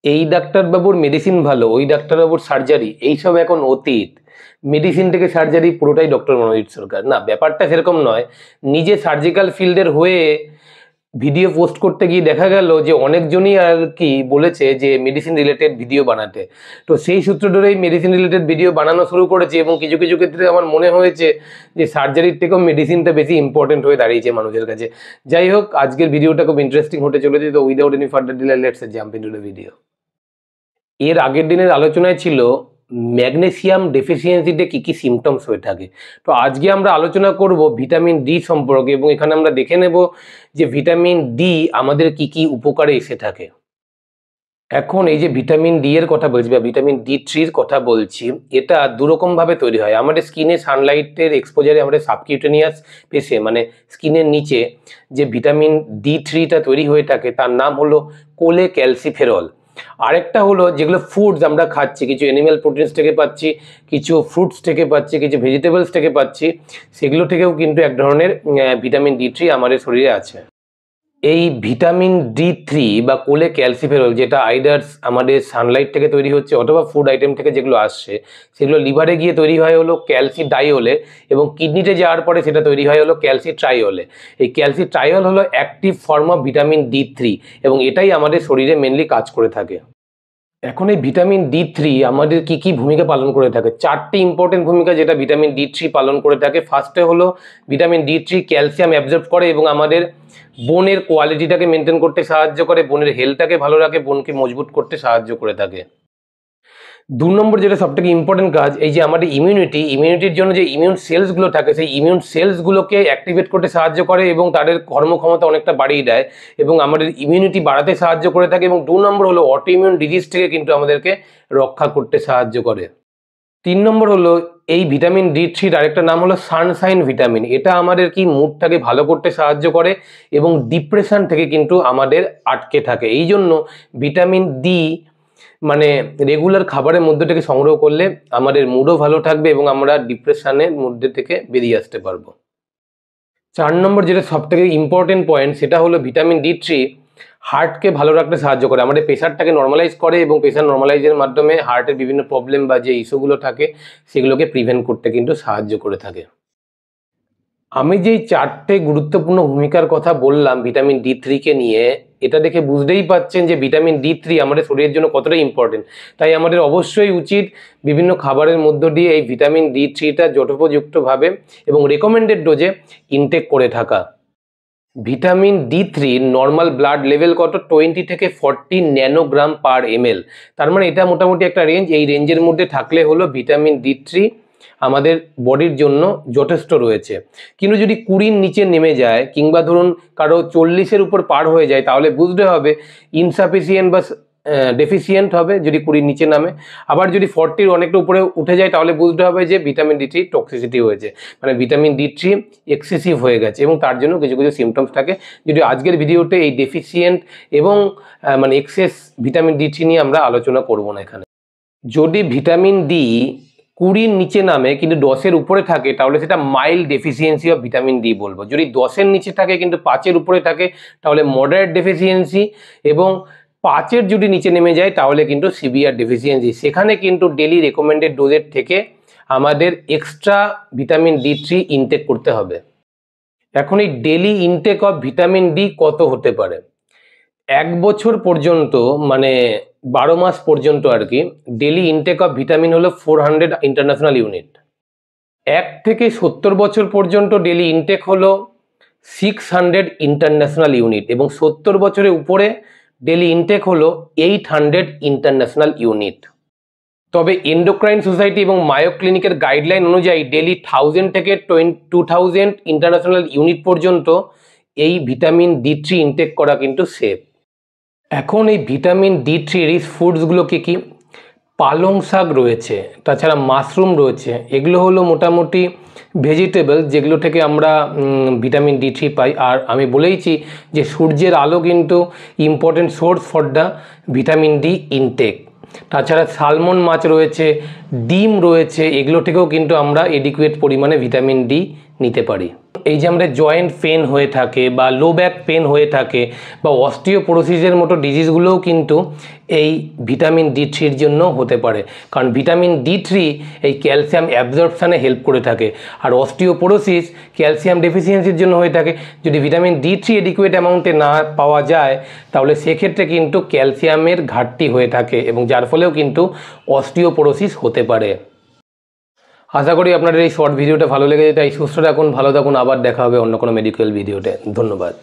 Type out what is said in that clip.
এই ডাক্তারবাবুর মেডিসিন ভালো, ওই ডাক্তারবাবুর সার্জারি, এইসব এখন অতীত। মেডিসিন থেকে সার্জারি পুরোটাই ডক্টর মনোজিৎ সরকার। না, ব্যাপারটা সেরকম নয়। নিজে সার্জিক্যাল ফিল্ডের হয়ে ভিডিও পোস্ট করতে গিয়ে দেখা গেল যে অনেকজনই আর কি বলেছে যে মেডিসিন রিলেটেড ভিডিও বানাতে। তো সেই সূত্র ধরেই মেডিসিন রিলেটেড ভিডিও বানানো শুরু করেছে, এবং কিছু কিছু ক্ষেত্রে আমার মনে হয়েছে যে সার্জারির থেকেও মেডিসিনটা বেশি ইম্পর্টেন্ট হয়ে দাঁড়িয়েছে মানুষের কাছে। যাই হোক, আজকের ভিডিওটা খুব ইন্টারেস্টিং হতে চলেছে। তো without any further delay let's jump into the video. এর আগের দিনের আলোচনায় ছিল ম্যাগনেসিয়াম ডেফিসিয়েন্সিতে কি কি সিমটমস হয়ে থাকে। তো আজকে আমরা আলোচনা করব ভিটামিন ডি সম্পর্কে, এবং এখানে আমরা দেখে নেব যে ভিটামিন ডি আমাদের কি কি উপকারে এসে থাকে। এখন এই যে ভিটামিন ডি এর কথা বলছি বা ভিটামিন ডি3 কথা বলছি, এটা দুরকম ভাবে তৈরি হয়। আমাদের স্কিনে সানলাইটের এক্সপোজারে আমাদের সাবকিউটেনিয়াস পেশে মানে স্কিনের নিচে যে ভিটামিন ডি3টা তৈরি হয়ে থাকে তার নাম হলো কোলেক্যালসিফেরল। আরেকটা হলো যেগুলো ফুডস আমরা খাচ্ছি, কিছু অ্যানিম্যাল প্রোটিনস থেকে পাচ্ছি, কিছু ফ্রুটস থেকে পাচ্ছি, কিছু ভেজিটেবলস থেকে পাচ্ছি, সেগুলো থেকেও কিন্তু এক ধরনের ভিটামিন ডি3 আমাদের শরীরে আছে। এই ভিটামিন ডি3 বা কোলেক্যালসিফেরল, যেটা আইদার আমাদের সানলাইট থেকে তৈরি হচ্ছে অথবা ফুড আইটেম থেকে যেগুলো আসছে, সেগুলো লিভারে গিয়ে তৈরি হয় হলো ক্যালসিডাইওলে, এবং কিডনিতে যাওয়ার পরে সেটা তৈরি হয় হলো ক্যালসিট্রাইওলে। এই ক্যালসিট্রাইওল হলো active form of vitamin D3, এবং এটাই আমাদের শরীরে মেনলি কাজ করে থাকে। এখন এই ভিটামিন ডি3 আমাদের কি কি ভূমিকা পালন করে থাকে? চারটি ইম্পর্টেন্ট ভূমিকা যেটা ভিটামিন ডি3 পালন করে থাকে। ফার্স্টে হলো ভিটামিন ডি3 ক্যালসিয়াম অ্যাবজর্ব করে এবং আমাদের বোনের কোয়ালিটিটাকে মেনটেন করতে সাহায্য করে, বোনের হেলথটাকে ভালো রাখে, বোনকে মজবুত করতে সাহায্য করে থাকে। 2 নম্বর যেটা সবথেকে ইম্পর্টেন্ট কাজ, এই যে আমাদের ইমিউনিটির জন্য যে ইমিউন সেলসগুলো থাকে, সেই ইমিউন সেলসগুলোকে অ্যাক্টিভেট করতে সাহায্য করে এবং তাদের কর্মক্ষমতা অনেকটা বাড়িয়ে দেয় এবং আমাদের ইমিউনিটি বাড়াতে সাহায্য করে থাকে। এবং 2 নম্বর হলো অটো ইমিউন ডিজিজ থেকে কিন্তু আমাদেরকে রক্ষা করতে সাহায্য করে। 3 নম্বর হলো এই ভিটামিন ডি3 আরেকটা নাম হলো সানশাইন ভিটামিন। এটা আমাদের কি মুডটাকে ভালো করতে সাহায্য করে এবং ডিপ্রেশন থেকে কিন্তু আমাদের আটকে থাকে। এই জন্য ভিটামিন ডি মানে রেগুলার খাবারের মধ্যে থেকে সংগ্রহ করলে আমাদের মুডও ভালো থাকবে এবং আমরা ডিপ্রেশনের মধ্যে থেকে বেরিয়ে আসতে পারবো। 4 নম্বর যেটা সবথেকে ইম্পর্টেন্ট পয়েন্ট, সেটা হলো ভিটামিন ডি3 হার্টকে ভালো রাখতে সাহায্য করে, আমাদের প্রেশারটাকে নর্মালাইজ করে এবং প্রেশার নর্মালাইজের মাধ্যমে হার্টের বিভিন্ন প্রবলেম বা যে ইস্যুগুলো থাকে সেগুলোকে প্রিভেন্ট করতে কিন্তু সাহায্য করে থাকে। আমি যেই 4টে গুরুত্বপূর্ণ ভূমিকার কথা বললাম ভিটামিন ডি3কে নিয়ে, এটা দেখে বুঝতেই পাচ্ছেন যে ভিটামিন ডি3 আমাদের শরীরের জন্য কতটা ইম্পর্টেন্ট। তাই আমাদের অবশ্যই উচিত বিভিন্ন খাবারের মধ্য দিয়ে এই ভিটামিন ডি3টা যথোপযুক্তভাবে এবং রেকমেন্ডেড ডোজে ইনটেক করে থাকা। Vitamin D3 normal blood level কত? 20 থেকে 40 ন্যানোগ্রাম পার ml। তার মানে এটা মোটামুটি একটা রেঞ্জ, এই রেঞ্জের মধ্যে থাকলে হলো ভিটামিন ডি3 আমাদের বডির জন্য যথেষ্ট রয়েছে। কিন্তু যদি 20-র নিচে নেমে যায় কিংবা ধরুন কারো 40-এর উপর পার হয়ে যায়, তাহলে বুঝতে হবে ইনসাফিসিয়েন্ট বা ডেফিসিয়েন্ট হবে যদি 20-র নিচে নামে। আবার যদি 40-র অনেকটা উপরে উঠে যায় তাহলে বুঝতে হবে যে ভিটামিন ডি3 টক্সিসিটি হয়েছে, মানে ভিটামিন ডি3 এক্সেসিভ হয়ে গেছে, এবং তার জন্য কিছু কিছু সিমটমস থাকে। যদি আজকের ভিডিওতে এই ডেফিসিয়েন্ট এবং মানে এক্সেস ভিটামিন ডি3 নিয়ে আমরা আলোচনা করব না এখানে। যদি ভিটামিন ডি 20-র নিচে নামে কিন্তু 10-এর উপরে থাকে তাহলে সেটা mild deficiency of vitamin D বলবো। যদি 10-এর নিচে থাকে কিন্তু 5-এর উপরে থাকে তাহলে মডারেট ডেফিসিয়েন্সি, এবং 5-এর যদি নিচে নেমে যায় তাহলে কিন্তু সিভিয়ার ডেফিসিয়েন্সি। সেখানে কিন্তু ডেলি রেকমেন্ডেড ডোজের থেকে আমাদের এক্সট্রা ভিটামিন ডি3 ইনটেক করতে হবে। এখন এই daily intake of vitamin D কত হতে পারে? 1 বছর পর্যন্ত মানে 12 মাস পর্যন্ত আর কি ডেলি ইনটেক অফ ভিটামিন হলো 400 ইন্টারন্যাশনাল ইউনিট। 1 থেকে 70 বছর পর্যন্ত ডেলি ইনটেক হলো 600 ইন্টারন্যাশনাল ইউনিট, এবং 70 বছরের উপরে ডেলি ইনটেক হলো 800 ইন্টারন্যাশনাল ইউনিট। তবে এন্ডোক্রাইন সোসাইটি এবং মায়ো ক্লিনিকের গাইডলাইন অনুযায়ী ডেলি 1000 থেকে 2000 ইন্টারন্যাশনাল ইউনিট পর্যন্ত এই ভিটামিন ডি3 ইনটেক করা কিন্তু সেফ। এখন এই ভিটামিন ডি3 রিচ ফুডসগুলো কি কি? পালং শাক রয়েছে, তাছাড়া মাশরুম রয়েছে, এগুলো হলো মোটামুটি ভেজিটেবল যেগুলো থেকে আমরা ভিটামিন ডি3 পাই। আর আমি বলেইছি যে সূর্যের আলো কিন্তু important source for the vitamin D intake. তাছাড়া সালমন মাছ রয়েছে, ডিম রয়েছে, এগুলো থেকেও কিন্তু আমরা এডিকুয়েট পরিমাণে ভিটামিন ডি নিতে পারি। এই যে আমাদের জয়েন্ট পেন হয়ে থাকে বা লো ব্যাক পেন হয়ে থাকে বা অস্টিওপোরোসিসের মতো ডিজিজগুলোও কিন্তু এই ভিটামিন D3-র জন্য হতে পারে, কারণ ভিটামিন D3 এই ক্যালসিয়াম অ্যাবজর্পশানে হেল্প করে থাকে। আর অস্টিওপোরোসিস ক্যালসিয়াম ডেফিসিয়েন্সির জন্য হয়ে থাকে। যদি ভিটামিন D3 এডিকুয়েট অ্যামাউন্টে না পাওয়া যায় তাহলে সেক্ষেত্রে কিন্তু ক্যালসিয়ামের ঘাটতি হয়ে থাকে এবং যার ফলেও কিন্তু অস্টিওপোরোসিস হতে পারে। আশা করি আপনাদের এই শর্ট ভিডিওটা ভালো লেগেছে। তাই সুস্থ থাকুন, ভালো থাকুন, আবার দেখা হবে অন্য কোনো মেডিকেল ভিডিওতে। ধন্যবাদ।